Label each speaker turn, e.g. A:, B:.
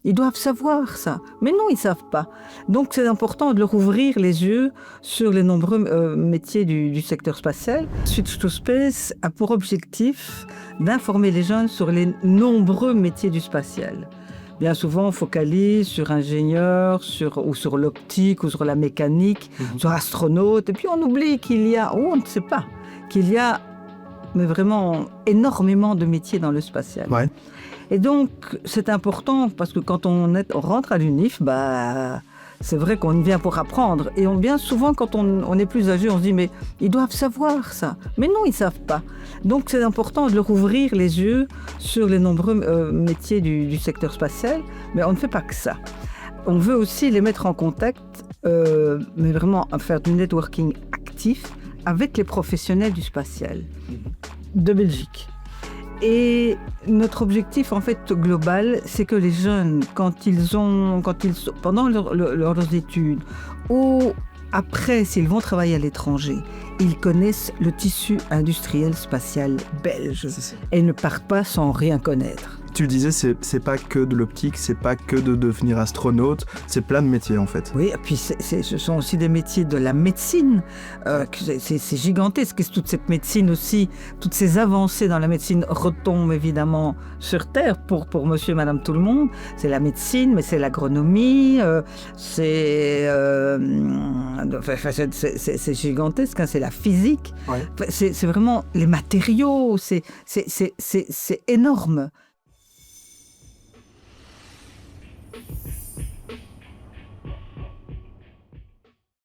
A: Ils doivent savoir ça. Mais non, ils ne savent pas. Donc c'est important de leur ouvrir les yeux sur les nombreux métiers du secteur spatial. Switch to Space a pour objectif d'informer les jeunes sur les nombreux métiers du spatial. Bien souvent, on focalise sur ingénieur, ou sur l'optique, ou sur la mécanique, sur astronaute. Et puis on oublie qu'il y a, on ne sait pas, qu'il y a mais vraiment énormément de métiers dans le spatial.
B: Ouais.
A: Et donc, c'est important parce que quand on rentre à l'UNIF, c'est vrai qu'on vient pour apprendre. Et bien souvent, quand on est plus âgé, on se dit, mais ils doivent savoir ça. Mais non, ils ne savent pas. Donc, c'est important de leur ouvrir les yeux sur les nombreux métiers du secteur spatial. Mais on ne fait pas que ça. On veut aussi les mettre en contact, mais vraiment faire du networking actif avec les professionnels du spatial de Belgique. Et notre objectif, en fait, global, c'est que les jeunes, pendant leurs études, ou après, s'ils vont travailler à l'étranger, ils connaissent le tissu industriel spatial belge et ne partent pas sans rien connaître.
B: Tu disais, c'est pas que de l'optique, c'est pas que de devenir astronaute, c'est plein de métiers en fait.
A: Oui, et puis ce sont aussi des métiers de la médecine, c'est gigantesque, toute cette médecine aussi, toutes ces avancées dans la médecine retombent évidemment sur Terre pour monsieur et madame tout le monde. C'est la médecine, mais c'est l'agronomie, c'est gigantesque, hein, c'est la physique, ouais. C'est vraiment les matériaux, c'est énorme.